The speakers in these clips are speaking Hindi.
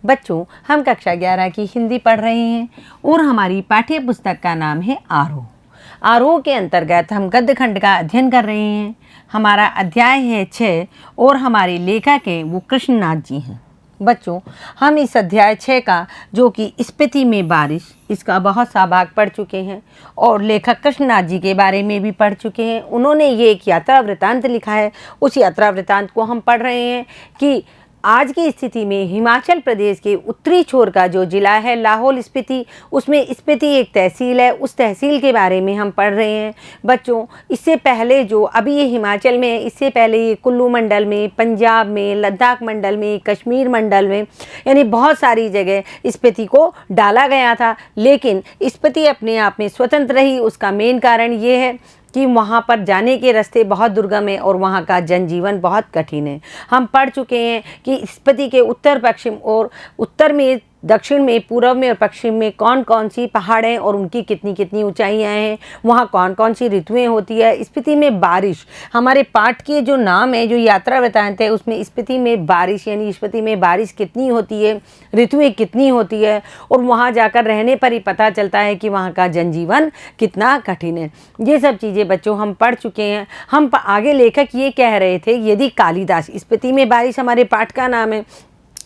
बच्चों, हम कक्षा 11 की हिंदी पढ़ रहे हैं और हमारी पाठ्य पुस्तक का नाम है आरोह। आरोह के अंतर्गत हम गद्य खंड का अध्ययन कर रहे हैं। हमारा अध्याय है 6 और हमारे लेखक हैं वो कृष्णनाथ जी हैं। बच्चों, हम इस अध्याय 6 का जो कि स्पीति में बारिश, इसका बहुत सा भाग पढ़ चुके हैं और लेखक कृष्णनाथ जी के बारे में भी पढ़ चुके हैं। उन्होंने ये एक यात्रा वृत्तांत लिखा है। उस यात्रा वृत्तांत को हम पढ़ रहे हैं कि आज की स्थिति में हिमाचल प्रदेश के उत्तरी छोर का जो ज़िला है लाहौल स्पीति, उसमें स्पीति एक तहसील है। उस तहसील के बारे में हम पढ़ रहे हैं। बच्चों, इससे पहले जो अभी ये हिमाचल में है, इससे पहले ये कुल्लू मंडल में, पंजाब में, लद्दाख मंडल में, कश्मीर मंडल में, यानी बहुत सारी जगह स्पीति को डाला गया था। लेकिन स्पीति अपने आप में स्वतंत्र रही। उसका मेन कारण ये है कि वहाँ पर जाने के रास्ते बहुत दुर्गम है और वहाँ का जनजीवन बहुत कठिन है। हम पढ़ चुके हैं कि स्पीति के उत्तर पश्चिम और उत्तर में, दक्षिण में, पूर्व में और पश्चिम में कौन कौन सी पहाड़ हैं और उनकी कितनी कितनी ऊंचाइयां हैं, वहाँ कौन कौन सी ऋतुएं होती है। स्पीति में बारिश, हमारे पाठ के जो नाम है, जो यात्रा वृत्तांत है, उसमें स्पीति में बारिश यानी स्पीति में बारिश कितनी होती है, ऋतुएं कितनी होती है और वहाँ जाकर रहने पर ही पता चलता है कि वहाँ का जनजीवन कितना कठिन है। ये सब चीज़ें बच्चों हम पढ़ चुके हैं। हम आगे लेखक ये कह रहे थे, यदि कालिदास, स्पीति में बारिश हमारे पाठ का नाम है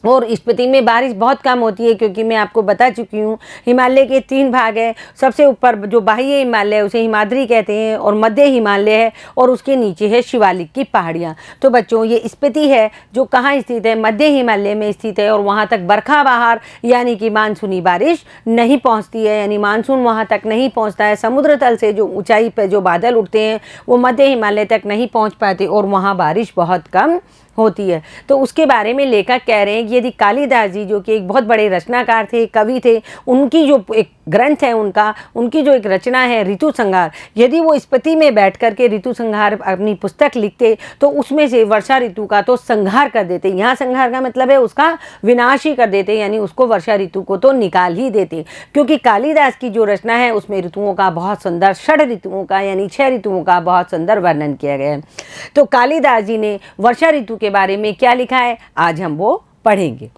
और स्पीति में बारिश बहुत कम होती है क्योंकि मैं आपको बता चुकी हूँ हिमालय के 3 भाग हैं। सबसे ऊपर जो बाह्य हिमालय है उसे हिमाद्री कहते हैं और मध्य हिमालय है और उसके नीचे है शिवालिक की पहाड़ियाँ। तो बच्चों, ये स्पीति है जो कहाँ स्थित है, मध्य हिमालय में स्थित है और वहाँ तक बरखा बहार यानी कि मानसूनी बारिश नहीं पहुँचती है, यानी मानसून वहाँ तक नहीं पहुँचता है। समुद्र तल से जो ऊँचाई पर जो बादल उठते हैं वो मध्य हिमालय तक नहीं पहुँच पाते और वहाँ बारिश बहुत कम होती है। तो उसके बारे में लेखक कह रहे हैं कि यदि कालिदास जी, जो कि एक बहुत बड़े रचनाकार थे, कवि थे, उनकी जो एक ग्रंथ है, उनकी जो एक रचना है ऋतु संहार, यदि वो स्पीति में बैठ कर के ऋतु संहार अपनी पुस्तक लिखते तो उसमें से वर्षा ऋतु का तो संहार कर देते। यहाँ संहार का मतलब है उसका विनाश ही कर देते, यानी उसको वर्षा ऋतु को तो निकाल ही देते। क्योंकि कालिदास की जो रचना है उसमें ऋतुओं का बहुत सुंदर, 6 ऋतुओं का यानी 6 ऋतुओं का बहुत सुंदर वर्णन किया गया है। तो कालिदास जी ने वर्षा ऋतु के बारे में क्या लिखा है, आज हम वो पढ़ेंगे।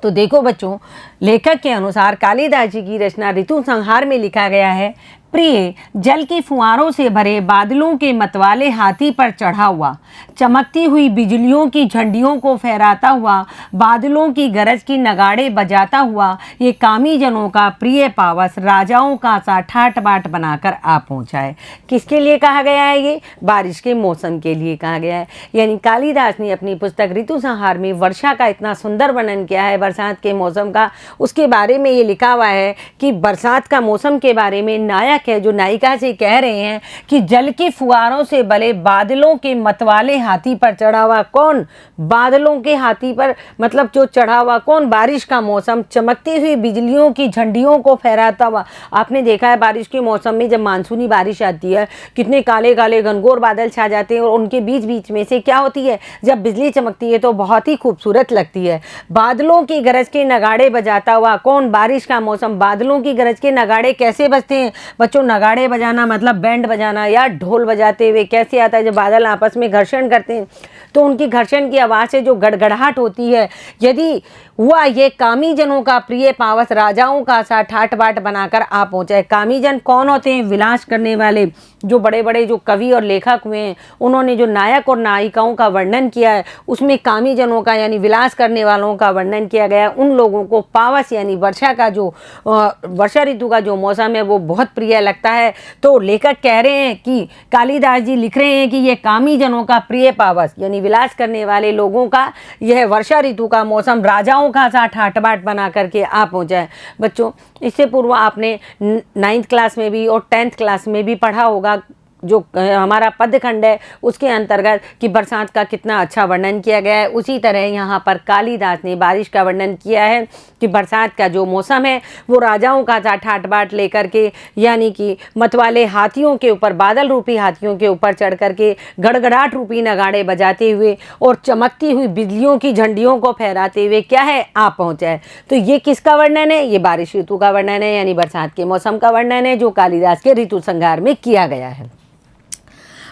तो देखो बच्चों, लेखक के अनुसार कालिदास जी की रचना ऋतु संहार में लिखा गया है, प्रिय जल की फुहारों से भरे बादलों के मतवाले हाथी पर चढ़ा हुआ, चमकती हुई बिजलियों की झंडियों को फहराता हुआ, बादलों की गरज की नगाड़े बजाता हुआ, ये कामी जनों का प्रिय पावस राजाओं का सा ठाट बाट बनाकर आ पहुंचा है। किसके लिए कहा गया है? ये बारिश के मौसम के लिए कहा गया है। यानी कालिदास ने अपनी पुस्तक ऋतु संहार में वर्षा का इतना सुंदर वर्णन किया है, बरसात के मौसम का। उसके बारे में ये लिखा हुआ है कि बरसात का मौसम के बारे में नायक है जो नायिका से कह रहे हैं कि जल की फुहारों से भले बादलों के मतवाले हाथी पर चढ़ा हुआ। कौन? बादलों के हाथी पर, मतलब जो चढ़ा हुआ कौन? बारिश का मौसम, चमकती हुई बिजलियों की झंडियों को फहराता हुआ। आपने देखा है बारिश के मौसम में जब मानसूनी बारिश आती है कितने काले काले घनघोर बादल छा जाते हैं और उनके बीच बीच में से क्या होती है, जब बिजली चमकती है तो बहुत ही खूबसूरत लगती है। बादलों की गरज के नगाड़े बजाता हुआ। कौन? बारिश का मौसम। बादलों की गरज के नगाड़े कैसे बजते हैं बच्चों? नगाड़े बजाना मतलब बैंड बजाना या ढोल बजाते हुए। कैसे आता है? जब बादल आपस में घर्षण करते हैं तो उनकी घर्षण की आवाज़ से जो गड़गड़ाहट होती है, यदि हुआ ये कामी जनों का प्रिय पावस राजाओं का सा ठाट बाट बनाकर आ पहुँचा है। कामी जन कौन होते हैं? विलास करने वाले। जो बड़े बड़े जो कवि और लेखक हुए हैं उन्होंने जो नायक और नायिकाओं का वर्णन किया है उसमें कामी जनों का यानी विलास करने वालों का वर्णन किया गया है। उन लोगों को पावस यानी वर्षा का जो वर्षा ऋतु का जो मौसम है वो बहुत प्रिय लगता है। तो लेखक कह रहे हैं कि कालिदास जी लिख रहे हैं कि यह कामी जनों का प्रिय पावस यानी विलास करने वाले लोगों का यह वर्षा ऋतु का मौसम राजाओं का सा ठाट बाट बना करके आ पहुँचा है। बच्चों, इससे पूर्व आपने 9th क्लास में भी और 10th क्लास में भी पढ़ा होगा जो हमारा पद्यखंड है उसके अंतर्गत कि बरसात का कितना अच्छा वर्णन किया गया है। उसी तरह यहाँ पर कालिदास ने बारिश का वर्णन किया है कि बरसात का जो मौसम है वो राजाओं का ठाट बाट लेकर के यानी कि मतवाले हाथियों के ऊपर, बादल रूपी हाथियों के ऊपर चढ़ करके गड़गड़ाहट रूपी नगाड़े बजाते हुए और चमकती हुई बिजलियों की झंडियों को फहराते हुए क्या है, आ पहुँचा है। तो ये किसका वर्णन है? ये बारिश ऋतु का वर्णन है, यानी बरसात के मौसम का वर्णन है जो कालिदास के ऋतु संहार में किया गया है।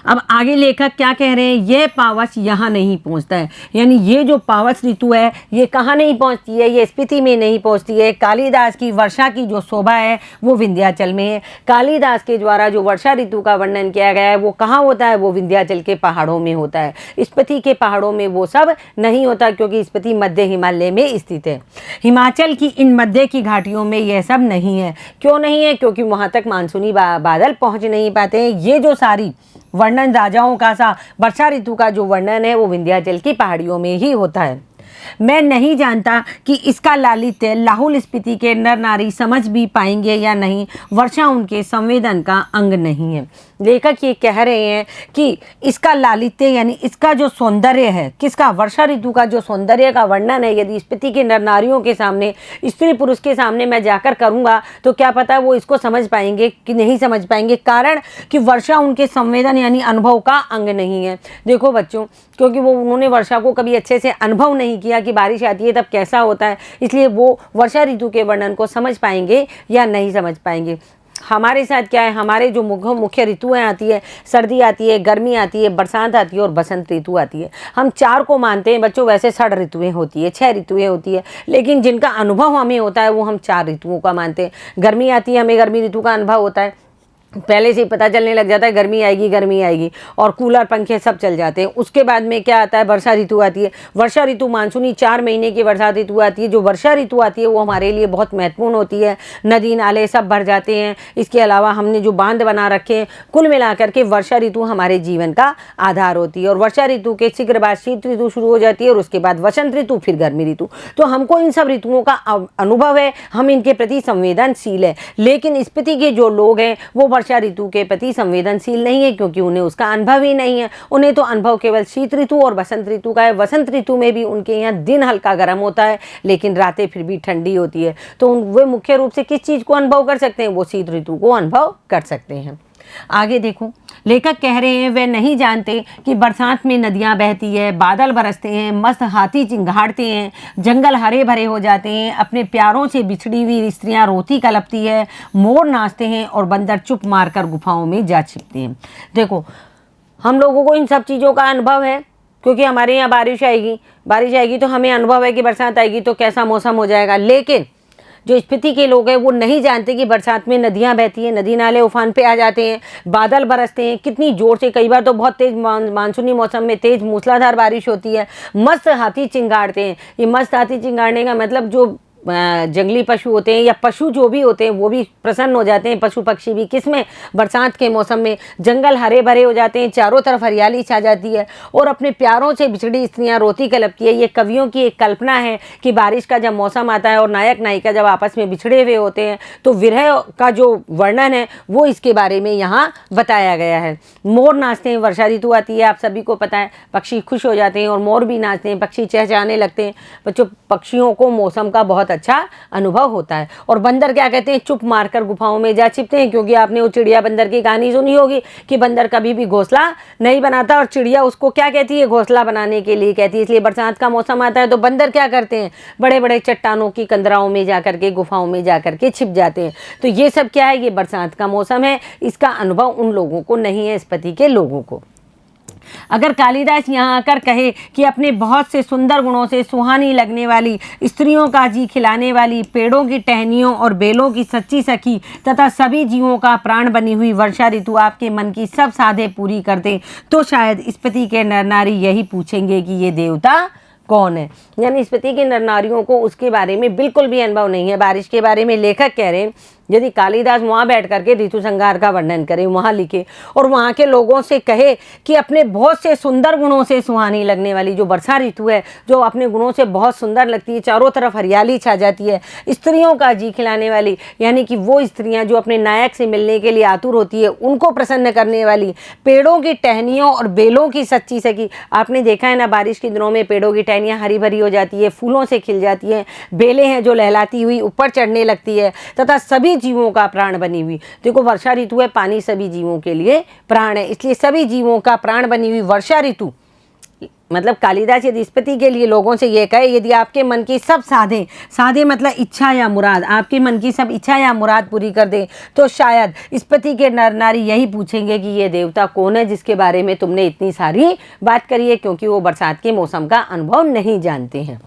अब आगे लेखक क्या कह रहे हैं, यह पावस यहाँ नहीं पहुँचता है, यानी ये जो पावस ऋतु है ये कहाँ नहीं पहुँचती है, ये स्पीति में नहीं पहुँचती है। कालिदास की वर्षा की जो शोभा है वो विंध्याचल में है। कालिदास के द्वारा जो वर्षा ऋतु का वर्णन किया गया है वो कहाँ होता है, वो विंध्याचल के पहाड़ों में होता है। स्पीति के पहाड़ों में वो सब नहीं होता, क्योंकि स्पीति मध्य हिमालय में स्थित है। हिमाचल की इन मध्य की घाटियों में यह सब नहीं है। क्यों नहीं है, क्योंकि वहाँ तक मानसूनी बादल पहुँच नहीं पाते हैं। ये जो सारी वर्णन राजाओं का सा वर्षा ऋतु का जो वर्णन है वो विंध्याचल की पहाड़ियों में ही होता है। मैं नहीं जानता कि इसका लालित्य लाहुल स्पीति के नर नारी समझ भी पाएंगे या नहीं, वर्षा उनके संवेदन का अंग नहीं है। लेखक ये कह रहे हैं कि इसका लालित्य यानी इसका जो सौंदर्य है, किसका, वर्षा ऋतु का जो सौंदर्य का वर्णन है, यदि स्पीति के नर नारियों के सामने, स्त्री पुरुष के सामने मैं जाकर करूँगा तो क्या पता वो इसको समझ पाएंगे कि नहीं समझ पाएंगे। कारण कि वर्षा उनके संवेदन यानी अनुभव का अंग नहीं है। देखो बच्चों, क्योंकि उन्होंने वर्षा को कभी अच्छे से अनुभव नहीं किया कि बारिश आती है तब कैसा होता है, इसलिए वो वर्षा ऋतु के वर्णन को समझ पाएंगे या नहीं समझ पाएंगे। हमारे साथ क्या है, हमारे जो मुख्य ऋतुएं आती है, सर्दी आती है, गर्मी आती है, बरसात आती है और बसंत ऋतु आती है। हम 4 को मानते हैं बच्चों, वैसे 6 ऋतुएं होती है, 6 ऋतुएं होती है, लेकिन जिनका अनुभव हमें होता है वो हम 4 ऋतुओं का मानते हैं। गर्मी आती है, हमें गर्मी ऋतु का अनुभव होता है, पहले से ही पता चलने लग जाता है गर्मी आएगी और कूलर पंखे सब चल जाते हैं। उसके बाद में क्या आता है, वर्षा ऋतु आती है। वर्षा ऋतु मानसूनी 4 महीने की वर्षा ऋतु आती है। जो वर्षा ऋतु आती है वो हमारे लिए बहुत महत्वपूर्ण होती है। नदी नाले सब भर जाते हैं। इसके अलावा हमने जो बांध बना रखे हैं, कुल मिलाकर के वर्षा ऋतु हमारे जीवन का आधार होती है। और वर्षा ऋतु के शीघ्र बाद शीत ऋतु शुरू हो जाती है और उसके बाद वसंत ऋतु, फिर गर्मी ऋतु। तो हमको इन सब ऋतुओं का अनुभव है, हम इनके प्रति संवेदनशील है। लेकिन स्पीति के जो लोग हैं वो वर्षा ऋतु के प्रति संवेदनशील नहीं है, क्योंकि उन्हें उसका अनुभव ही नहीं है। उन्हें तो अनुभव केवल शीत ऋतु और बसंत ऋतु का है। वसंत ऋतु में भी उनके यहाँ दिन हल्का गर्म होता है, लेकिन रातें फिर भी ठंडी होती है। तो वे मुख्य रूप से किस चीज़ को अनुभव कर सकते हैं, वो शीत ऋतु को अनुभव कर सकते हैं। आगे देखो, लेखक कह रहे हैं वे नहीं जानते कि बरसात में नदियां बहती है, बादल बरसते हैं, मस्त हाथी चिंगाड़ते हैं, जंगल हरे भरे हो जाते हैं, अपने प्यारों से बिछड़ी हुई स्त्रियां रोती कलपती है, मोर नाचते हैं और बंदर चुप मारकर गुफाओं में जा छिपते हैं। देखो, हम लोगों को इन सब चीज़ों का अनुभव है, क्योंकि हमारे यहाँ बारिश आएगी तो हमें अनुभव है कि बरसात आएगी तो कैसा मौसम हो जाएगा। लेकिन जो स्पीति के लोग हैं वो नहीं जानते कि बरसात में नदियां बहती हैं, नदी नाले उफान पे आ जाते हैं, बादल बरसते हैं, कितनी ज़ोर से, कई बार तो बहुत तेज़ मानसूनी मौसम में तेज़ मूसलाधार बारिश होती है, मस्त हाथी चिंगाड़ते हैं। ये मस्त हाथी चिंगाड़ने का मतलब जो जंगली पशु होते हैं या पशु जो भी होते हैं वो भी प्रसन्न हो जाते हैं, पशु पक्षी भी। किसमें, बरसात के मौसम में जंगल हरे भरे हो जाते हैं, चारों तरफ हरियाली छा जाती है और अपने प्यारों से बिछड़ी स्त्रियां रोती कलपती है। ये कवियों की एक कल्पना है कि बारिश का जब मौसम आता है और नायक नायिका जब आपस में बिछड़े हुए होते हैं तो विरह का जो वर्णन है वो इसके बारे में यहाँ बताया गया है। मोर नाचते हैं, वर्षा ऋतु आती है, आप सभी को पता है, पक्षी खुश हो जाते हैं और मोर भी नाचते हैं, पक्षी चहचहाने लगते हैं। बच्चों, पक्षियों को मौसम का बहुत अच्छा अनुभव होता है। और बंदर क्या कहते हैं, चुप मारकर गुफाओं में जा छिपते हैं, क्योंकि आपने वो चिड़िया बंदर की कहानी सुनी होगी कि बंदर कभी भी घोंसला नहीं बनाता और चिड़िया उसको क्या कहती है, घोंसला बनाने के लिए कहती है। इसलिए बरसात का मौसम आता है तो बंदर क्या करते हैं, बड़े बड़े चट्टानों की कंदराओं में जाकर के, गुफाओं में जाकर के छिप जाते हैं। तो ये सब क्या है, ये बरसात का मौसम है, इसका अनुभव उन लोगों को नहीं है, स्पीति के लोगों को। अगर कालिदास यहाँ आकर कहे कि अपने बहुत से सुंदर गुणों से सुहानी लगने वाली, स्त्रियों का जी खिलाने वाली, पेड़ों की टहनियों और बेलों की सच्ची सखी तथा सभी जीवों का प्राण बनी हुई वर्षा ऋतु आपके मन की सब साधे पूरी कर दे, तो शायद स्पीति के नर नारी यही पूछेंगे कि ये देवता कौन है। यानी स्पीति के नर नारियों को उसके बारे में बिल्कुल भी अनुभव नहीं है। बारिश के बारे में लेखक कह रहे हैं यदि कालिदास वहाँ बैठ करके ऋतु संहार का वर्णन करे, वहाँ लिखे और वहाँ के लोगों से कहे कि अपने बहुत से सुंदर गुणों से सुहानी लगने वाली जो वर्षा ऋतु है, जो अपने गुणों से बहुत सुंदर लगती है, चारों तरफ हरियाली छा जाती है, स्त्रियों का जी खिलाने वाली, यानी कि वो स्त्रियाँ जो अपने नायक से मिलने के लिए आतुर होती है, उनको प्रसन्न करने वाली, पेड़ों की टहनियों और बेलों की सच्ची सखी। आपने देखा है ना, बारिश के दिनों में पेड़ों की टहनियाँ हरी भरी हो जाती है, फूलों से खिल जाती हैं, बेलें हैं जो लहलाती हुई ऊपर चढ़ने लगती है, तथा सभी जीवों का प्राण बनी हुई। देखो, वर्षा ऋतु है, पानी सभी जीवों के लिए प्राण है, इसलिए सभी जीवों का प्राण बनी हुई वर्षा ऋतु मतलब कालिदास यदि स्पति के लिए लोगों से ये कहे, यदि आपके मन की सब साधे, साधे मतलब इच्छा या मुराद, आपके मन की सब इच्छा या मुराद पूरी कर दे, तो शायद स्पति के नर नारी यही पूछेंगे कि ये देवता कौन है जिसके बारे में तुमने इतनी सारी बात करी है, क्योंकि वो बरसात के मौसम का अनुभव नहीं जानते हैं।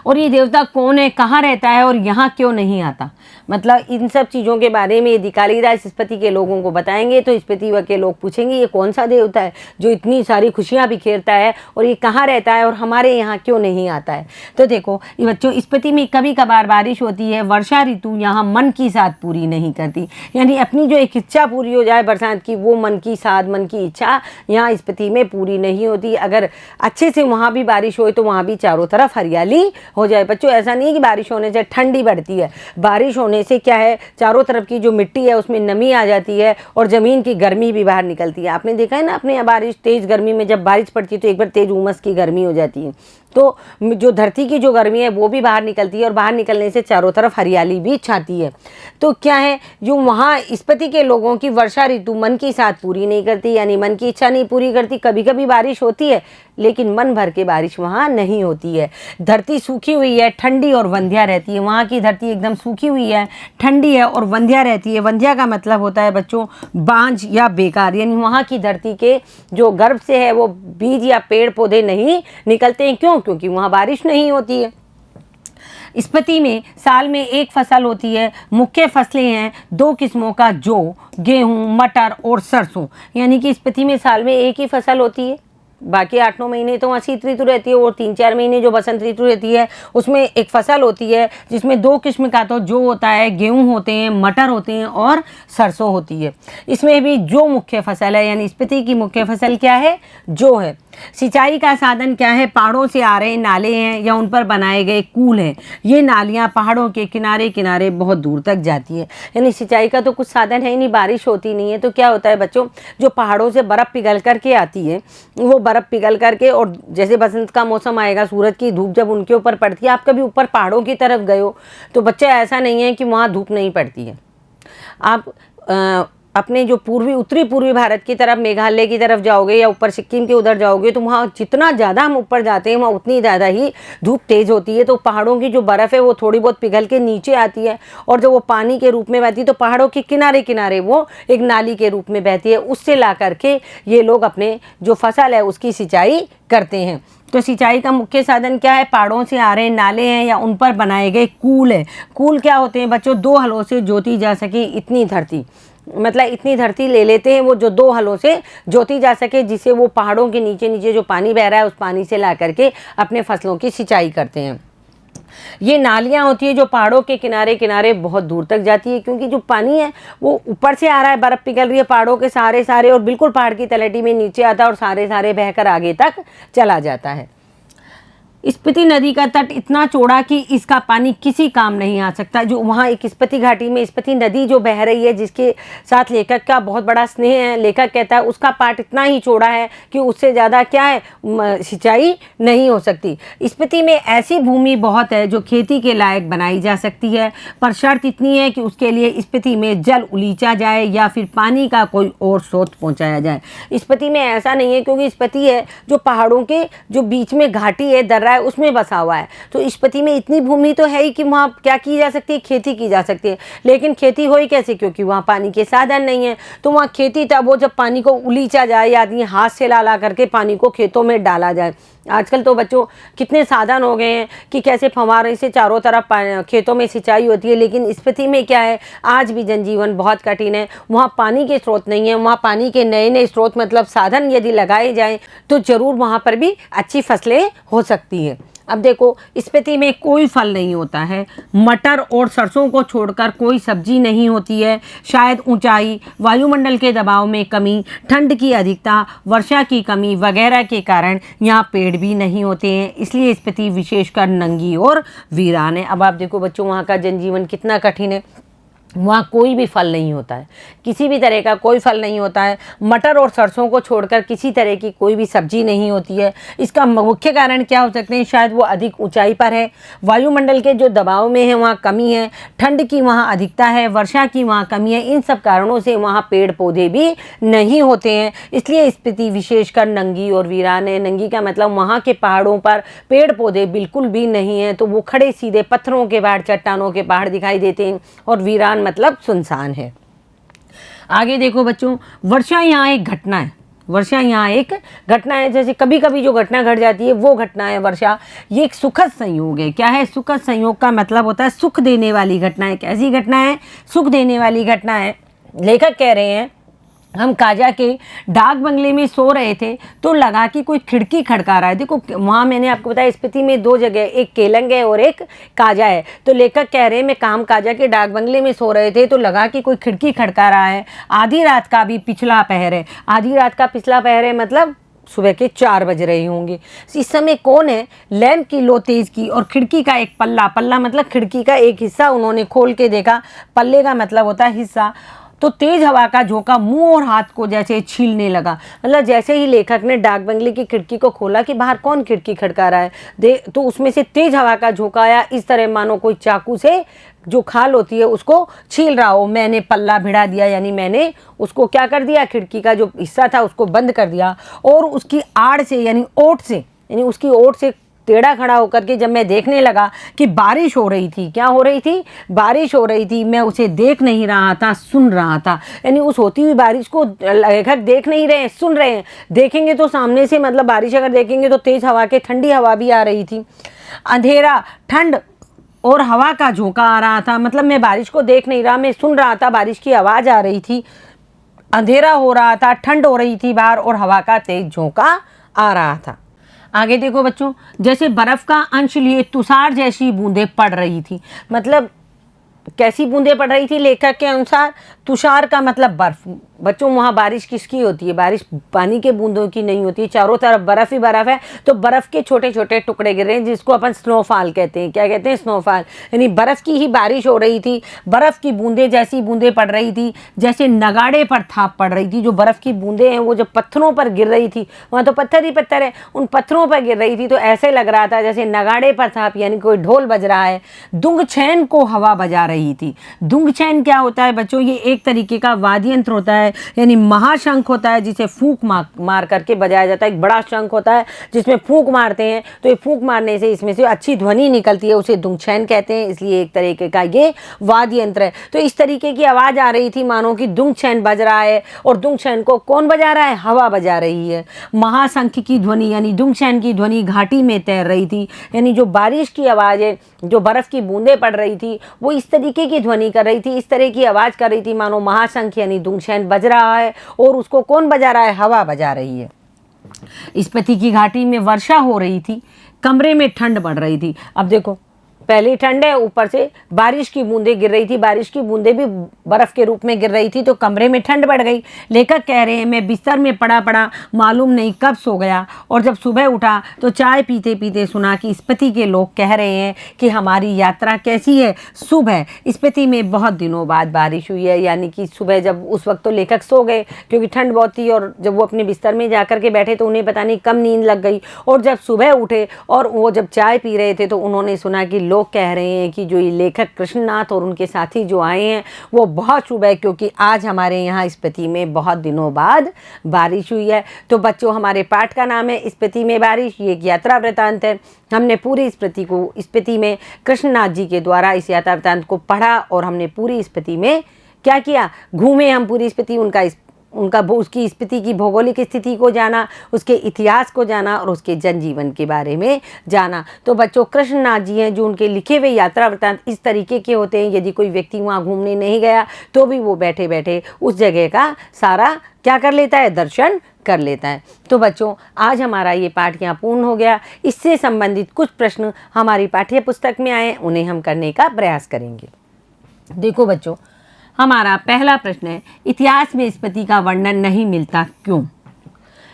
और ये देवता कौन है, कहाँ रहता है और यहाँ क्यों नहीं आता। मतलब इन सब चीज़ों के बारे में यदि कालिदास स्पति के लोगों को बताएंगे तो स्पति के लोग पूछेंगे ये कौन सा देवता है जो इतनी सारी खुशियाँ बिखेरता है और ये कहाँ रहता है और हमारे यहाँ क्यों नहीं आता है। तो देखो ये बच्चों, स्पति में कभी कभार बारिश होती है, वर्षा ऋतु यहाँ मन की साध पूरी नहीं करती, यानी अपनी जो एक इच्छा पूरी हो जाए बरसात की, वो मन की साध, मन की इच्छा यहाँ स्पति में पूरी नहीं होती। अगर अच्छे से वहाँ भी बारिश हो तो वहाँ भी चारों तरफ हरियाली हो जाए। बच्चों ऐसा नहीं है कि बारिश होने से ठंडी बढ़ती है, बारिश होने से क्या है, चारों तरफ की जो मिट्टी है उसमें नमी आ जाती है और ज़मीन की गर्मी भी बाहर निकलती है। आपने देखा है ना, अपने यहाँ बारिश, तेज़ गर्मी में जब बारिश पड़ती है तो एक बार तेज़ उमस की गर्मी हो जाती है, तो जो धरती की जो गर्मी है वो भी बाहर निकलती है और बाहर निकलने से चारों तरफ हरियाली भी छाती है। तो क्या है, जो वहाँ स्पति के लोगों की वर्षा ऋतु मन की साथ पूरी नहीं करती, यानी मन की इच्छा नहीं पूरी करती। कभी कभी बारिश होती है लेकिन मन भर के बारिश वहाँ नहीं होती है। धरती सूखी हुई है, ठंडी और वंध्या रहती है। वहाँ की धरती एकदम सूखी हुई है, ठंडी है और वंध्या रहती है। वंध्या का मतलब होता है बच्चों बांझ या बेकार, यानी वहाँ की धरती के जो गर्भ से है वो बीज या पेड़ पौधे नहीं निकलते हैं। क्यों? क्योंकि वहाँ बारिश नहीं होती है। स्पति में साल में एक फसल होती है। मुख्य फसलें हैं 2 किस्मों का, जौ, गेहूँ, मटर और सरसों, यानी कि स्पति में साल में एक ही फसल होती है। बाकी 8-9 महीने तो वहाँ शीत ऋतु रहती है और 3-4 महीने जो बसंत ऋतु रहती है उसमें एक फसल होती है जिसमें 2 किस्म का, तो जौ होता है, गेहूँ होते हैं, मटर होते हैं और सरसों होती है। इसमें भी जौ मुख्य फसल है, यानी स्पति की मुख्य फसल क्या है, जौ है। सिंचाई का साधन क्या है, पहाड़ों से आ रहे नाले हैं या उन पर बनाए गए कूल हैं। ये नालियाँ पहाड़ों के किनारे किनारे बहुत दूर तक जाती है, यानी सिंचाई का तो कुछ साधन है ही नहीं, बारिश होती नहीं है। तो क्या होता है बच्चों, जो पहाड़ों से बर्फ़ पिघल करके आती है, वो बर्फ़ पिघल करके, और जैसे बसंत का मौसम आएगा, सूरज की धूप जब उनके ऊपर पड़ती है, आप कभी ऊपर पहाड़ों की तरफ गए हो तो बच्चा ऐसा नहीं है कि वहाँ धूप नहीं पड़ती है। आप अपने जो उत्तरी पूर्वी भारत की तरफ, मेघालय की तरफ जाओगे या ऊपर सिक्किम के उधर जाओगे तो वहाँ जितना ज़्यादा हम ऊपर जाते हैं वहाँ उतनी ज़्यादा ही धूप तेज़ होती है। तो पहाड़ों की जो बर्फ़ है वो थोड़ी बहुत पिघल के नीचे आती है और जब वो पानी के रूप में बहती है तो पहाड़ों के किनारे किनारे वो एक नाली के रूप में बहती है। उससे ला करके ये लोग अपने जो फसल है उसकी सिंचाई करते हैं। तो सिंचाई का मुख्य साधन क्या है, पहाड़ों से आ रहे नाले हैं या उन पर बनाए गए कूल है। कूल क्या होते हैं बच्चों, 2 हलों से जोती जा सके इतनी धरती, मतलब इतनी धरती ले लेते हैं वो जो 2 हलों से जोती जा सके, जिसे वो पहाड़ों के नीचे नीचे जो पानी बह रहा है उस पानी से ला करके अपने फसलों की सिंचाई करते हैं। ये नालियाँ होती है जो पहाड़ों के किनारे किनारे बहुत दूर तक जाती है, क्योंकि जो पानी है वो ऊपर से आ रहा है, बर्फ़ पिघल रही है पहाड़ों के सारे और बिल्कुल पहाड़ की तलहटी में नीचे आता है और सारे बहकर आगे तक चला जाता है। स्पीति नदी का तट इतना चौड़ा कि इसका पानी किसी काम नहीं आ सकता। जो वहाँ एक स्पीति घाटी में स्पीति नदी जो बह रही है, जिसके साथ लेखक का बहुत बड़ा स्नेह है, लेखक कहता है उसका पाट इतना ही चौड़ा है कि उससे ज़्यादा क्या है, सिंचाई नहीं हो सकती। स्पीति में ऐसी भूमि बहुत है जो खेती के लायक बनाई जा सकती है, पर शर्त इतनी है कि उसके लिए स्पीति में जल उलीचा जाए या फिर पानी का कोई और स्रोत पहुँचाया जाए। स्पीति में ऐसा नहीं है, क्योंकि स्पीति है जो पहाड़ों के जो बीच में घाटी है, दर्रा है, उसमें बसा हुआ है। तो स्पीति में इतनी भूमि तो है ही कि वहाँ क्या की जा सकती है, खेती की जा सकती है। लेकिन खेती हो ही कैसे, क्योंकि वहाँ पानी के साधन नहीं है। तो वहाँ खेती तब हो जब पानी को उलीचा जाए या आदमी हाथ से ला करके पानी को खेतों में डाला जाए। आजकल तो बच्चों कितने साधन हो गए हैं कि कैसे फव्वारे से चारों तरफ खेतों में सिंचाई होती है। लेकिन स्पीति में क्या है, आज भी जनजीवन बहुत कठिन है। वहाँ पानी के स्रोत नहीं है। वहाँ पानी के नए नए स्रोत मतलब साधन यदि लगाए जाएं तो ज़रूर वहाँ पर भी अच्छी फसलें हो सकती हैं। अब देखो, स्पीति में कोई फल नहीं होता है, मटर और सरसों को छोड़कर कोई सब्जी नहीं होती है। शायद ऊंचाई, वायुमंडल के दबाव में कमी, ठंड की अधिकता, वर्षा की कमी वगैरह के कारण यहाँ पेड़ भी नहीं होते हैं। इसलिए स्पीति विशेषकर नंगी और वीरान है। अब आप देखो बच्चों, वहाँ का जनजीवन कितना कठिन है। वहाँ कोई भी फल नहीं होता है, किसी भी तरह का कोई फल नहीं होता है। मटर और सरसों को छोड़कर किसी तरह की कोई भी सब्जी नहीं होती है। इसका मुख्य कारण क्या हो सकते हैं? शायद वो अधिक ऊंचाई पर है, वायुमंडल के जो दबाव में है वहाँ कमी है, ठंड की वहाँ अधिकता है, वर्षा की वहाँ कमी है। इन सब कारणों से वहाँ पेड़ पौधे भी नहीं होते हैं। इसलिए स्पीति विशेषकर नंगी और वीरान है। नंगी का मतलब वहाँ के पहाड़ों पर पेड़ पौधे बिल्कुल भी नहीं हैं, तो वो खड़े सीधे पत्थरों के पहाड़, चट्टानों के पहाड़ दिखाई देते हैं। और वीरान मतलब सुनसान है। आगे देखो बच्चों, वर्षा यहाँ एक घटना है। वर्षा यहाँ एक घटना है। जैसे कभी कभी जो घटना घट जाती है वो घटना है वर्षा। ये एक सुखद संयोग है। क्या है? सुखद संयोग का मतलब होता है सुख देने वाली घटना है। कैसी घटना है? सुख देने वाली घटना है। लेखक कह रहे हैं, हम काजा के डाक बंगले में सो रहे थे तो लगा कि कोई खिड़की खड़का रहा है। देखो वहाँ मैंने आपको बताया स्पीति में दो जगह, एक केलंग है और एक काजा है। तो लेखक कह रहे हैं, मैं काम काजा के डाक बंगले में सो रहे थे तो लगा कि कोई खिड़की खड़का रहा है। आधी रात का भी पिछला पहर है। आधी रात का पिछला पहर है मतलब सुबह के 4 बज रहे होंगे। इस समय कौन है? लैंप की लो तेज की और खिड़की का एक पल्ला, पल्ला मतलब खिड़की का एक हिस्सा उन्होंने खोल के देखा। पल्ले का मतलब होता है हिस्सा। तो तेज हवा का झोंका मुंह और हाथ को जैसे छीलने लगा। मतलब जैसे ही लेखक ने डाक बंगले की खिड़की को खोला कि बाहर कौन खिड़की खड़का रहा है, तो उसमें से तेज हवा का झोंका आया, इस तरह मानो कोई चाकू से जो खाल होती है उसको छील रहा हो। मैंने पल्ला भिड़ा दिया, यानी मैंने उसको क्या कर दिया? खिड़की का जो हिस्सा था उसको बंद कर दिया। और उसकी आड़ से यानी ओट से, यानी उसकी ओट से टेढ़ा खड़ा होकर के जब मैं देखने लगा कि बारिश हो रही थी। क्या हो रही थी? बारिश हो रही थी। मैं उसे देख नहीं रहा था, सुन रहा था। यानी उस होती हुई बारिश को लेखक देख नहीं रहे हैं, सुन रहे हैं। देखेंगे तो सामने से, मतलब बारिश अगर देखेंगे तो तेज हवा के, ठंडी हवा भी आ रही थी। अंधेरा, ठंड और हवा का झोंका आ रहा था। मतलब मैं बारिश को देख नहीं रहा, मैं सुन रहा था। बारिश की आवाज़ आ रही थी, अंधेरा हो रहा था, ठंड हो रही थी बाहर और हवा का तेज झोंका आ रहा था। आगे देखो बच्चों, जैसे बर्फ का अंश लिए तुषार जैसी बूंदें पड़ रही थी। मतलब कैसी बूंदें पड़ रही थी लेखक के अनुसार? तुषार का मतलब बर्फ। बच्चों वहाँ बारिश किसकी होती है? बारिश पानी के बूंदों की नहीं होती है। चारों तरफ बर्फ ही बर्फ है, तो बर्फ के छोटे छोटे टुकड़े गिर रहे हैं, जिसको अपन स्नोफॉल कहते हैं। क्या कहते हैं? स्नोफॉल। यानी बर्फ की ही बारिश हो रही थी। बर्फ की बूंदें जैसी बूंदें पड़ रही थी, जैसे नगाड़े पर थाप पड़ रही थी। जो बर्फ की बूंदें हैं वो जब पत्थरों पर गिर रही थी, वहाँ तो पत्थर ही पत्थर है, उन पत्थरों पर गिर रही थी तो ऐसे लग रहा था जैसे नगाड़े पर थाप, यानी कोई ढोल बज रहा है। दुंगछैन को हवा बजा रही थी। दुंगछैन क्या होता है बच्चों? ये एक तरीके का वाद्य यंत्र होता है, यानी महाशंख होता है जिसे फूंक मार करके बजाया जाता है। एक बड़ा शंख होता है जिसमें फूंक मारते हैं, तो ये फूंक मारने से इसमें से अच्छी ध्वनि निकलती है, उसे दुंगछैन कहते हैं। इसलिए एक तरीके का ये वाद्य यंत्र है। तो इस तरीके की आवाज़ आ रही थी मानो कि दुंगछैन बज रहा है। और दुंगछैन को कौन बजा रहा है? हवा बजा रही है। महाशंख की ध्वनि यानी दुंगछैन की ध्वनि घाटी में तैर रही थी। यानी जो बारिश की आवाज़ है, जो बर्फ़ की बूंदें पड़ रही थी, वो इस तरीके की ध्वनि कर रही थी, इस तरह की आवाज़ कर रही थी मानो महाशंख यानी दुंगछैन बज रहा है। और उसको कौन बजा रहा है? हवा बजा रही है। स्पीति की घाटी में वर्षा हो रही थी, कमरे में ठंड बढ़ रही थी। अब देखो पहले ठंड है, ऊपर से बारिश की बूंदें गिर रही थी। बारिश की बूंदें भी बर्फ़ के रूप में गिर रही थी, तो कमरे में ठंड बढ़ गई। लेखक कह रहे हैं, मैं बिस्तर में पड़ा पड़ा मालूम नहीं कब सो गया, और जब सुबह उठा तो चाय पीते पीते सुना कि स्पीति के लोग कह रहे हैं कि हमारी यात्रा कैसी है, शुभ है। स्पीति में बहुत दिनों बाद बारिश हुई है। यानी कि सुबह जब, उस वक्त तो लेखक सो गए क्योंकि ठंड बहुत थी, और जब वो अपने बिस्तर में जाकर के बैठे तो उन्हें पता नहीं कम नींद लग गई। और जब सुबह उठे और वो जब चाय पी रहे थे तो उन्होंने सुना कि लोग कह रहे हैं कि जो ये लेखक कृष्णनाथ और उनके साथी जो आए हैं वो बहुत शुभ है, क्योंकि आज हमारे यहाँ स्पीति में बहुत दिनों बाद बारिश हुई है। तो बच्चों हमारे पाठ का नाम है स्पीति में बारिश। ये एक यात्रा वृतांत है। हमने पूरी स्पीति में कृष्णनाथ जी के द्वारा इस यात्रा वृतांत को पढ़ा और हमने पूरी स्पीति में क्या किया? घूमे हम पूरी स्पीति, उसकी स्पीति की भौगोलिक स्थिति को जाना, उसके इतिहास को जाना और उसके जनजीवन के बारे में जाना। तो बच्चों कृष्णनाथ जी हैं जो उनके लिखे हुए यात्रा वृतांत इस तरीके के होते हैं। यदि कोई व्यक्ति वहाँ घूमने नहीं गया तो भी वो बैठे बैठे उस जगह का सारा क्या कर लेता है? दर्शन कर लेता है। तो बच्चों आज हमारा ये पाठ यहाँ पूर्ण हो गया। इससे संबंधित कुछ प्रश्न हमारी पाठ्य पुस्तक में आए, उन्हें हम करने का प्रयास करेंगे। देखो बच्चों, हमारा पहला प्रश्न है, इतिहास में स्पीति का वर्णन नहीं मिलता क्यों?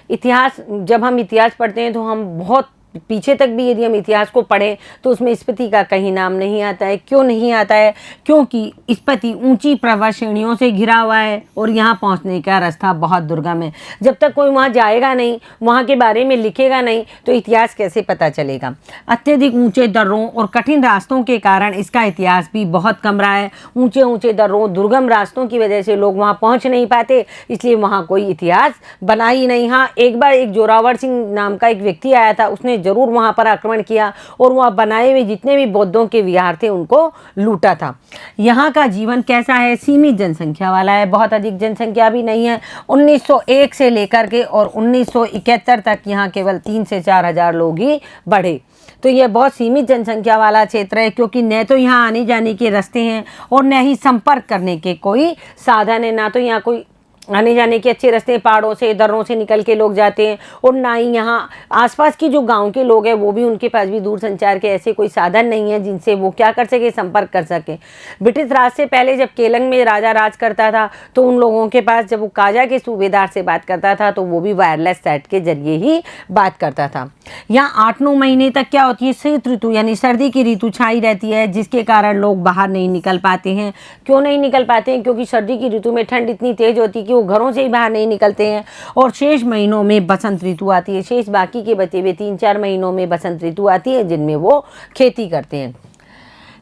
इतिहास, जब हम इतिहास पढ़ते हैं तो हम बहुत पीछे तक भी यदि हम इतिहास को पढ़ें तो उसमें स्पीति का कहीं नाम नहीं आता है। क्यों नहीं आता है? क्योंकि स्पीति ऊंची पर्वत श्रेणियों से घिरा हुआ है और यहाँ पहुँचने का रास्ता बहुत दुर्गम है। जब तक कोई वहाँ जाएगा नहीं, वहाँ के बारे में लिखेगा नहीं, तो इतिहास कैसे पता चलेगा? अत्यधिक ऊंचे दर्रों और कठिन रास्तों के कारण इसका इतिहास भी बहुत कम रहा है। ऊंचे ऊंचे दर्रों, दुर्गम रास्तों की वजह से लोग वहाँ पहुँच नहीं पाते, इसलिए वहाँ कोई इतिहास बना ही नहीं। हाँ, एक बार एक जोरावर सिंह नाम का एक व्यक्ति आया था, उसने जरूर वहाँ पर आक्रमण किया और वहाँ बनाए हुए जितने भी बौद्धों के विहार थे उनको लूटा था। यहाँ का जीवन कैसा है? सीमित जनसंख्या वाला है, बहुत अधिक जनसंख्या भी नहीं है। 1901 से लेकर के और 1971 तक यहाँ केवल 3 से 4 हज़ार लोग ही बढ़े। तो यह बहुत सीमित जनसंख्या वाला क्षेत्र है, क्योंकि न तो यहाँ आने जाने के रास्ते हैं और न ही संपर्क करने के कोई साधन है। ना तो यहाँ कोई आने जाने के अच्छे रास्ते, पहाड़ों से, दर्रों से निकल के लोग जाते हैं, और ना ही यहाँ आसपास की जो गांव के लोग हैं वो भी, उनके पास भी दूर संचार के ऐसे कोई साधन नहीं है जिनसे वो क्या कर सके, संपर्क कर सके। ब्रिटिश राज से पहले जब केलंग में राजा राज करता था तो उन लोगों के पास, जब वो काजा के सूबेदार से बात करता था तो वो भी वायरलेस सेट के जरिए ही बात करता था। यहाँ 8-9 महीने तक क्या होती है, शीत ऋतु यानी सर्दी की ऋतु छाई रहती है, जिसके कारण लोग बाहर नहीं निकल पाते हैं। क्यों नहीं निकल पाते हैं? क्योंकि सर्दी की ऋतु में ठंड इतनी तेज होती है कि वो घरों से ही बाहर नहीं निकलते हैं। और शेष महीनों में बसंत ऋतु आती है, शेष बाकी के बचे हुए 3-4 महीनों में बसंत ऋतु आती है जिनमें वो खेती करते हैं।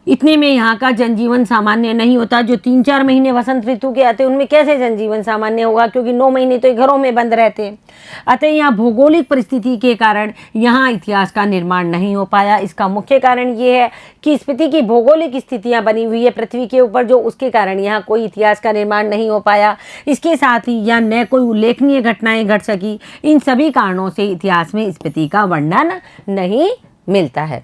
इतने में यहाँ का जनजीवन सामान्य नहीं होता। जो 3-4 महीने वसंत ऋतु के आते हैं उनमें कैसे जनजीवन सामान्य होगा, क्योंकि 9 महीने तो घरों में बंद रहते हैं। अतः यहाँ भौगोलिक परिस्थिति के कारण यहाँ इतिहास का निर्माण नहीं हो पाया। इसका मुख्य कारण ये है कि स्पीति की भौगोलिक स्थितियाँ बनी हुई है पृथ्वी के ऊपर, जो उसके कारण यहाँ कोई इतिहास का निर्माण नहीं हो पाया। इसके साथ ही यहाँ न कोई उल्लेखनीय घटनाएँ घट सकी। इन सभी कारणों से इतिहास में स्पीति का वर्णन नहीं मिलता है।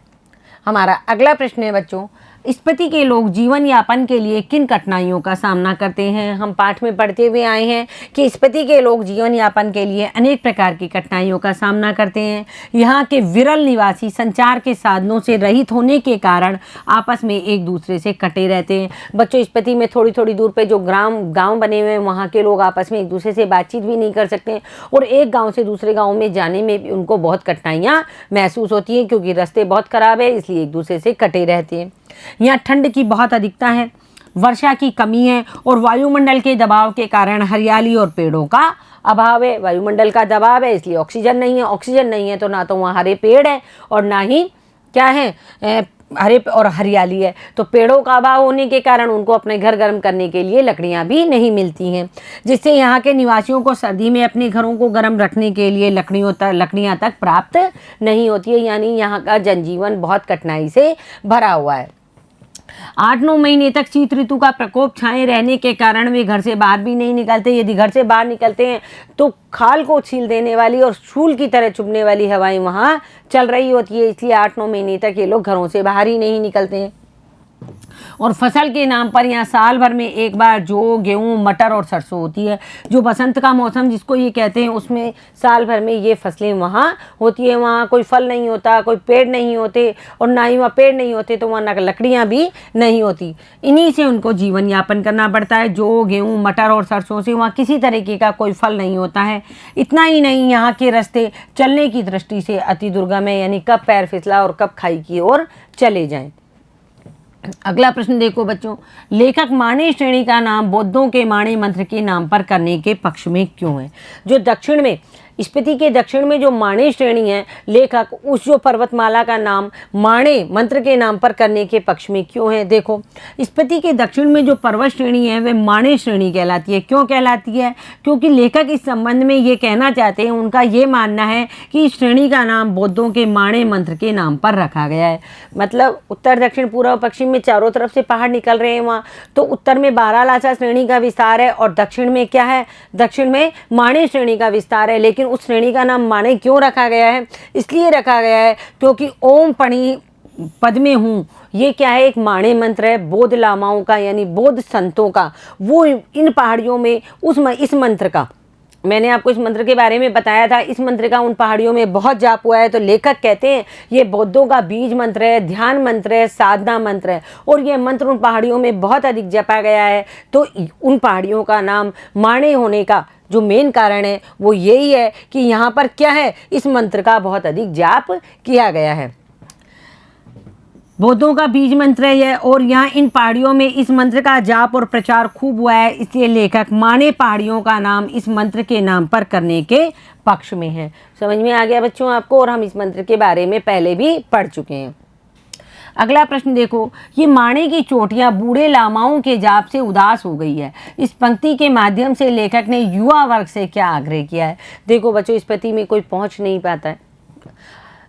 हमारा अगला प्रश्न है बच्चों, स्पीति के लोग जीवन यापन के लिए किन कठिनाइयों का सामना करते हैं? हम पाठ में पढ़ते हुए आए हैं कि स्पीति के लोग जीवन यापन के लिए अनेक प्रकार की कठिनाइयों का सामना करते हैं। यहाँ के विरल निवासी संचार के साधनों से रहित होने के कारण आपस में एक दूसरे से कटे रहते हैं। बच्चों, स्पीति में थोड़ी थोड़ी दूर पे जो गाँव बने हुए हैं, वहाँ के लोग आपस में एक दूसरे से बातचीत भी नहीं कर सकते, और एक गाँव से दूसरे गाँव में जाने में भी उनको बहुत कठिनाइयाँ महसूस होती हैं, क्योंकि रास्ते बहुत ख़राब है, इसलिए एक दूसरे से कटे रहते हैं। यहाँ ठंड की बहुत अधिकता है, वर्षा की कमी है, और वायुमंडल के दबाव के कारण हरियाली और पेड़ों का अभाव है। वायुमंडल का दबाव है, इसलिए ऑक्सीजन नहीं है। ऑक्सीजन नहीं है तो ना तो वहाँ हरे पेड़ है और ना ही क्या है, हरे और हरियाली है। तो पेड़ों का अभाव होने के कारण उनको अपने घर गर्म करने के लिए लकड़ियाँ भी नहीं मिलती हैं, जिससे यहाँ के निवासियों को सर्दी में अपने घरों को गर्म रखने के लिए लकड़ियाँ तक प्राप्त नहीं होती है। यानी यहाँ का जनजीवन बहुत कठिनाई से भरा हुआ है। 8-9 महीने तक शीत ऋतु का प्रकोप छाए रहने के कारण वे घर से बाहर भी नहीं निकलते। यदि घर से बाहर निकलते हैं तो खाल को छील देने वाली और शूल की तरह चुभने वाली हवाएं वहाँ चल रही होती है, इसलिए 8-9 महीने तक ये लोग घरों से बाहर ही नहीं निकलते हैं। और फसल के नाम पर यहाँ साल भर में एक बार जौ, गेहूँ, मटर और सरसों होती है। जो बसंत का मौसम जिसको ये कहते हैं, उसमें साल भर में ये फसलें वहाँ होती है। वहाँ कोई फल नहीं होता, कोई पेड़ नहीं होते, और ना ही वहाँ पेड़ नहीं होते तो वहाँ ना लकड़ियाँ भी नहीं होती। इन्हीं से उनको जीवन यापन करना पड़ता है। जौ, गेहूँ, मटर और सरसों से वहाँ किसी तरीके का कोई फल नहीं होता है। इतना ही नहीं, यहाँ के रास्ते चलने की दृष्टि से अति दुर्गम है, यानी कब पैर फिसला और कब खाई की ओर चले जाएं। अगला प्रश्न देखो बच्चों, लेखक माणे श्रेणी का नाम बौद्धों के माणे मंत्र के नाम पर करने के पक्ष में क्यों है? जो दक्षिण में, स्पीति के दक्षिण में जो माणे श्रेणी है, लेखक उस जो पर्वतमाला का नाम माणे मंत्र के नाम पर करने के पक्ष में क्यों है? देखो, स्पीति के दक्षिण में जो पर्वत श्रेणी है वह माणे श्रेणी कहलाती है। क्यों कहलाती है? क्योंकि लेखक इस संबंध में ये कहना चाहते हैं, उनका ये मानना है कि इस श्रेणी का नाम बौद्धों के माणे मंत्र के नाम पर रखा गया है। मतलब उत्तर, दक्षिण, पूर्व, पश्चिम में चारों तरफ से पहाड़ निकल रहे हैं वहाँ, तो उत्तर में बारालाचा श्रेणी का विस्तार है और दक्षिण में क्या है? दक्षिण में माणे श्रेणी का विस्तार है। लेकिन उस श्रेणी का नाम माणे क्यों रखा गया है? इसलिए रखा गया है क्योंकि ओम पणी पद में हूँ, ये क्या है? एक माणे मंत्र है बौद्ध लामाओं का, यानी बौद्ध संतों का। वो इन पहाड़ियों में इस मंत्र का, मैंने आपको इस मंत्र के बारे में बताया था, इस मंत्र का उन पहाड़ियों में बहुत जाप हुआ है। तो लेखक कहते हैं ये बौद्धों का बीज मंत्र है, ध्यान मंत्र है, साधना मंत्र है, और ये मंत्र उन पहाड़ियों में बहुत अधिक जपा गया है। तो उन पहाड़ियों का नाम माणे होने का जो मेन कारण है वो यही है कि यहाँ पर क्या है, इस मंत्र का बहुत अधिक जाप किया गया है। बौद्धों का बीज मंत्र है और यहाँ इन पहाड़ियों में इस मंत्र का जाप और प्रचार खूब हुआ है, इसलिए लेखक माने पहाड़ियों का नाम इस मंत्र के नाम पर करने के पक्ष में है। समझ में आ गया बच्चों आपको, और हम इस मंत्र के बारे में पहले भी पढ़ चुके हैं। अगला प्रश्न देखो, ये माणे की चोटियां बूढ़े लामाओं के जाप से उदास हो गई है। इस पंक्ति के माध्यम से लेखक ने युवा वर्ग से क्या आग्रह किया है। देखो बच्चों, इस पंक्ति में कोई पहुंच नहीं पाता है।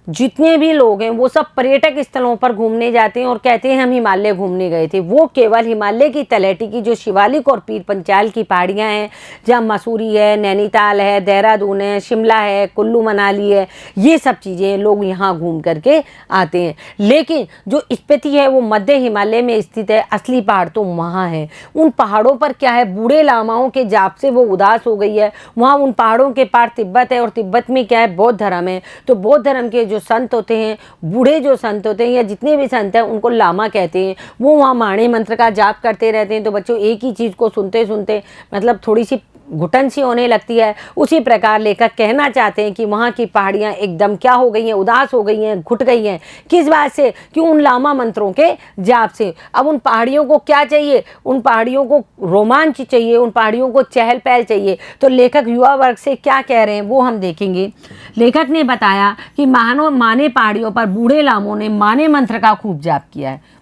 जितने भी लोग हैं वो सब पर्यटक स्थलों पर घूमने जाते हैं और कहते हैं हम हिमालय घूमने गए थे। वो केवल हिमालय की तलहटी की जो शिवालिक और पीर पंचाल की पहाड़ियाँ हैं, जहाँ मसूरी है, नैनीताल है, देहरादून है, शिमला है, कुल्लू मनाली है, ये सब चीज़ें लोग यहाँ घूम करके आते हैं। लेकिन जो स्पीति है वो मध्य हिमालय में स्थित है, असली पहाड़ तो वहाँ है। उन पहाड़ों पर क्या है, बूढ़े लामाओं के जाप से वो उदास हो गई है। वहाँ उन पहाड़ों के पार तिब्बत है और तिब्बत में क्या है, बौद्ध धर्म है। तो बौद्ध धर्म के जो संत होते हैं, बूढ़े जो संत होते हैं या जितने भी संत हैं उनको लामा कहते हैं, वो वहाँ माणे मंत्र का जाप करते रहते हैं। तो बच्चों एक ही चीज़ को सुनते सुनते मतलब थोड़ी सी घुटन सी होने लगती है। उसी प्रकार लेखक कहना चाहते हैं कि वहाँ की पहाड़ियाँ एकदम क्या हो गई हैं, उदास हो गई हैं, घुट गई हैं। किस बात से? कि उन लामा मंत्रों के जाप से। अब उन पहाड़ियों को क्या चाहिए? उन पहाड़ियों को रोमांच चाहिए, उन पहाड़ियों को चहल पहल चाहिए। तो लेखक युवा वर्ग से क्या कह रहे हैं वो हम देखेंगे। लेखक ने बताया कि माने पहाड़ियों पर बूढ़े लामों ने माने मंत्र का खूब जाप किया है,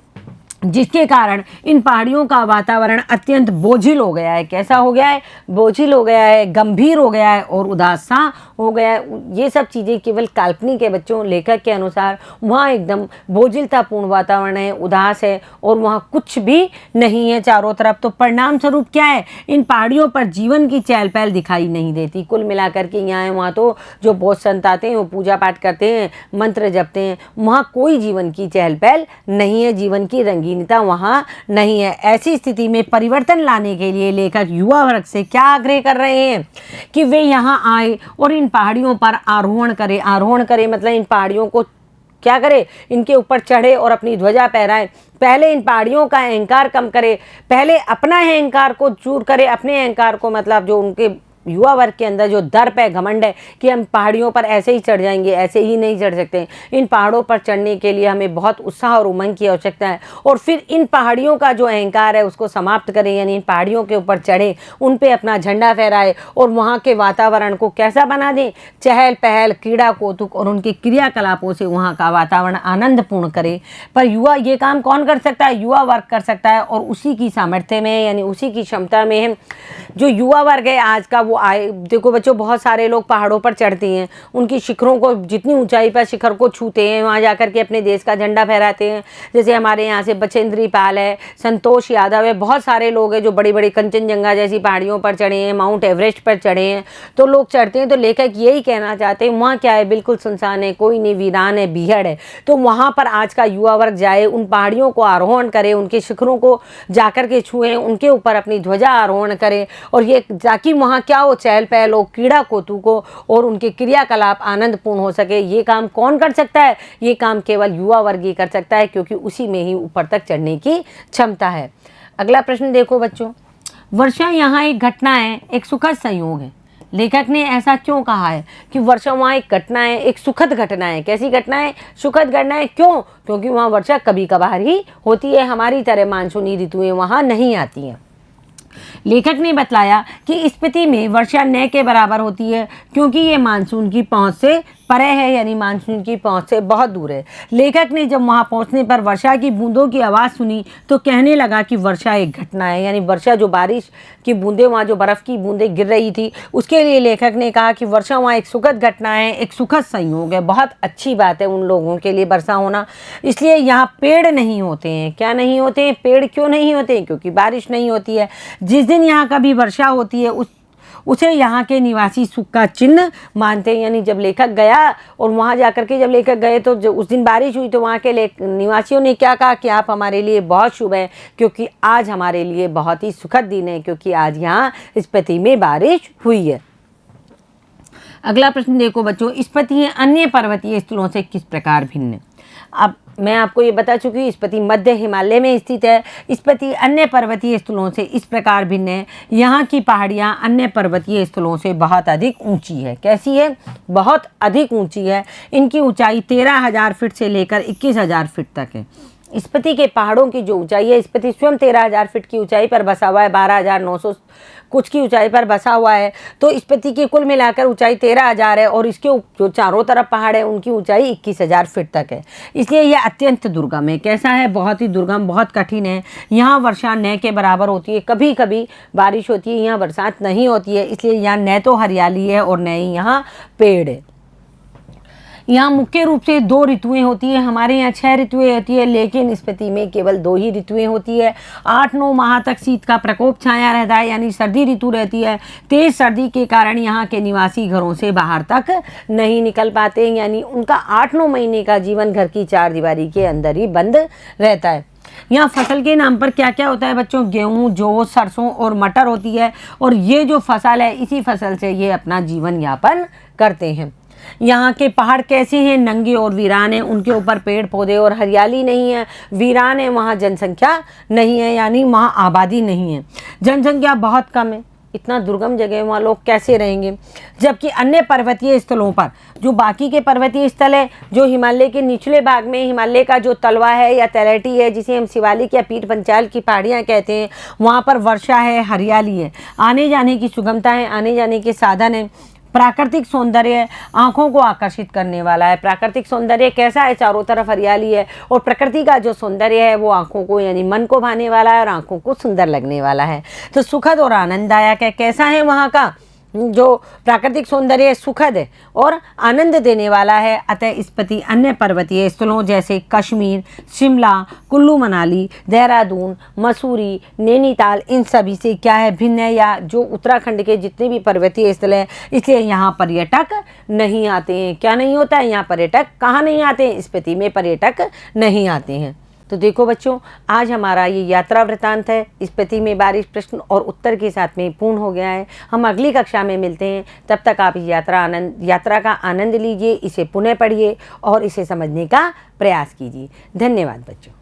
जिसके कारण इन पहाड़ियों का वातावरण अत्यंत बोझिल हो गया है। कैसा हो गया है? बोझिल हो गया है, गंभीर हो गया है और उदास सा हो गया है। ये सब चीज़ें केवल काल्पनिक है बच्चों। लेखक के अनुसार वहाँ एकदम बोझिलतापूर्ण वातावरण है, उदास है और वहाँ कुछ भी नहीं है चारों तरफ। तो परिणाम स्वरूप क्या है, इन पहाड़ियों पर जीवन की चहल पहल दिखाई नहीं देती। कुल मिलाकर के यहाँ है, वहाँ तो जो बौद्ध संत आते हैं वो पूजा पाठ करते हैं, मंत्र जपते हैं, वहाँ कोई जीवन की चहल पहल नहीं है, जीवन की रंगीनता वहाँ नहीं है। ऐसी स्थिति में परिवर्तन लाने के लिए लेखक युवा वर्ग से क्या आग्रह कर रहे हैं कि वे यहाँ आए और इन पहाड़ियों पर आरोहण करें। आरोहण करें मतलब इन पहाड़ियों को क्या करे, इनके ऊपर चढ़े और अपनी ध्वजा फहराए। पहले इन पहाड़ियों का अहंकार कम करे, पहले अपना अहंकार को चूर करे। अपने अहंकार को मतलब जो उनके युवा वर्ग के अंदर जो दर्प है, घमंड है कि हम पहाड़ियों पर ऐसे ही चढ़ जाएंगे, ऐसे ही नहीं चढ़ सकते। इन पहाड़ों पर चढ़ने के लिए हमें बहुत उत्साह और उमंग की आवश्यकता है। और फिर इन पहाड़ियों का जो अहंकार है उसको समाप्त करें, यानी इन पहाड़ियों के ऊपर चढ़े, उन पे अपना झंडा फहराए और वहाँ के वातावरण को कैसा बना दें, चहल पहल, क्रीड़ा कौतुक और उनके क्रियाकलापों से वहाँ का वातावरण आनंदपूर्ण करे। पर युवा ये काम कौन कर सकता है? युवा वर्ग कर सकता है और उसी की सामर्थ्य में यानी उसी की क्षमता में है। जो युवा वर्ग है आज का वो आए। देखो बच्चों, बहुत सारे लोग पहाड़ों पर चढ़ते हैं, उनकी शिखरों को जितनी ऊंचाई पर शिखर को छूते हैं, वहाँ जाकर के अपने देश का झंडा फहराते हैं। जैसे हमारे यहाँ से बचेंद्री पाल है, संतोष यादव है, बहुत सारे लोग हैं जो बड़ी बड़ी कंचनजंगा जैसी पहाड़ियों पर चढ़े हैं, माउंट एवरेस्ट पर चढ़े हैं। तो लोग चढ़ते हैं तो लेखक यही कहना चाहते हैं वहाँ क्या है, बिल्कुल सुनसान है, कोई नहीं, वीरान है, बीहड़ है। तो वहाँ पर आज का युवा वर्ग जाए, उन पहाड़ियों को आरोहण करे, उनके शिखरों को जाकर के छुएं, उनके ऊपर अपनी ध्वजा आरोहण करें और ये ताकि वहाँ क्या हो, चहल पहल हो, क्रीड़ा कौतुक हो और उनके क्रियाकलाप आनंदपूर्ण हो सके। ये काम कौन कर सकता है? ये काम केवल युवा वर्ग ही कर सकता है, क्योंकि उसी में ही ऊपर तक चढ़ने की क्षमता है। अगला प्रश्न देखो बच्चों, वर्षा यहाँ एक घटना है, एक सुखद संयोग है। लेखक ने ऐसा क्यों कहा है कि वर्षा वहाँ एक घटना है, एक सुखद घटना है? कैसी घटना है? सुखद घटना है। क्यों? क्योंकि वहाँ वर्षा कभी कभार ही होती है, हमारी तरह मानसूनी ऋतुएं वहाँ नहीं आती हैं। लेखक ने बतलाया कि इस स्थिति में वर्षा न के बराबर होती है, क्योंकि ये मानसून की पहुंच से परे है, यानी मानसून की पहुंच से बहुत दूर है। लेखक ने जब वहां पहुंचने पर वर्षा की बूंदों की आवाज़ सुनी तो कहने लगा कि वर्षा एक घटना है, यानी वर्षा जो बारिश की बूंदें, वहाँ जो बर्फ़ की बूंदें गिर रही थी, उसके लिए लेखक ने कहा कि वर्षा वहाँ एक सुखद घटना है, एक सुखद संयोग है। बहुत अच्छी बात है उन लोगों के लिए वर्षा होना। इसलिए यहाँ पेड़ नहीं होते हैं। क्या नहीं होते हैं? पेड़ क्यों नहीं होते हैं? क्योंकि बारिश नहीं होती है। जिस दिन यहाँ कभी वर्षा होती है उसे यहाँ के निवासी सुख का चिन्ह मानते हैं। यानी जब लेखक गया और वहाँ जाकर के जब लेखक गए तो उस दिन बारिश हुई तो वहाँ के निवासियों ने क्या कहा कि आप हमारे लिए बहुत शुभ हैं, क्योंकि आज हमारे लिए बहुत ही सुखद दिन है, क्योंकि आज यहाँ स्पीति में बारिश हुई है। अगला प्रश्न देखो बच्चों, स्पीति अन्य पर्वतीय स्थलों से किस प्रकार भिन्न है? अब मैं आपको ये बता चुकी हूँ, स्पीति मध्य हिमालय में स्थित है। स्पीति अन्य पर्वतीय स्थलों से इस प्रकार भिन्न है, यहाँ की पहाड़ियाँ अन्य पर्वतीय स्थलों से बहुत अधिक ऊंची है। कैसी है? बहुत अधिक ऊंची है। इनकी ऊंचाई 13,000 फीट से लेकर 21,000 फीट तक है। स्पीति के पहाड़ों की जो ऊंचाई है, स्पीति स्वयं 13,000 फीट की ऊंचाई पर बसा हुआ है, 12,900 कुछ की ऊंचाई पर बसा हुआ है। तो स्पीति की कुल मिलाकर ऊंचाई 13,000 है और इसके जो चारों तरफ पहाड़ है उनकी ऊंचाई 21,000 फीट तक है। इसलिए यह अत्यंत दुर्गम है। कैसा है? बहुत ही दुर्गम, बहुत कठिन है। यहाँ वर्षा न के बराबर होती है, कभी कभी बारिश होती है, यहाँ बरसात नहीं होती है। इसलिए यहाँ न तो हरियाली है और न ही यहाँ पेड़ है। यहाँ मुख्य रूप से 2 ऋतुएं होती है। हमारे यहाँ 6 ऋतुएं होती है, लेकिन स्पीति में केवल 2 ही ऋतुएं होती है। 8-9 माह तक शीत का प्रकोप छाया रहता है, यानी सर्दी ऋतु रहती है। तेज सर्दी के कारण यहाँ के निवासी घरों से बाहर तक नहीं निकल पाते, यानी उनका 8-9 महीने का जीवन घर की 4 दीवारी के अंदर ही बंद रहता है। यहाँ फसल के नाम पर क्या क्या होता है बच्चों? गेहूँ, जौ, सरसों और मटर होती है, और ये जो फसल है इसी फसल से ये अपना जीवन यापन करते हैं। यहाँ के पहाड़ कैसे हैं? नंगे और वीरान हैं। उनके ऊपर पेड़ पौधे और हरियाली नहीं है। वीरान है, वहाँ जनसंख्या नहीं है, यानी वहाँ आबादी नहीं है, जनसंख्या बहुत कम है। इतना दुर्गम जगह वहाँ लोग कैसे रहेंगे? जबकि अन्य पर्वतीय स्थलों पर, जो बाकी के पर्वतीय स्थल है, जो हिमालय के निचले भाग में हिमालय का जो तलवा है या तलहटी है, जिसे हम शिवालिक या पीठ पंचाल की पहाड़ियाँ कहते हैं, वहाँ पर वर्षा है, हरियाली है, आने जाने की सुगमता है, आने जाने के साधन है। प्राकृतिक सौंदर्य आंखों को आकर्षित करने वाला है। प्राकृतिक सौंदर्य कैसा है? चारों तरफ हरियाली है, और प्रकृति का जो सौंदर्य है वो आंखों को यानी मन को भाने वाला है और आंखों को सुंदर लगने वाला है। तो सुखद और आनंददायक है। कैसा है वहाँ का जो प्राकृतिक सौंदर्य? सुखद है और आनंद देने वाला है। अतः स्पीति अन्य पर्वतीय स्थलों जैसे कश्मीर, शिमला, कुल्लू मनाली, देहरादून, मसूरी, नैनीताल, इन सभी से क्या है? भिन्न है, या जो उत्तराखंड के जितने भी पर्वतीय स्थल हैं, इसलिए यहाँ पर्यटक नहीं आते हैं। क्या नहीं होता है? यहाँ पर्यटक कहाँ नहीं आते हैं? स्पीति में पर्यटक नहीं आते हैं। तो देखो बच्चों, आज हमारा ये यात्रा वृत्तांत है स्पीति में बारिश प्रश्न और उत्तर के साथ में पूर्ण हो गया है। हम अगली कक्षा में मिलते हैं। तब तक आप इस यात्रा का आनंद लीजिए, इसे पुनः पढ़िए और इसे समझने का प्रयास कीजिए। धन्यवाद बच्चों।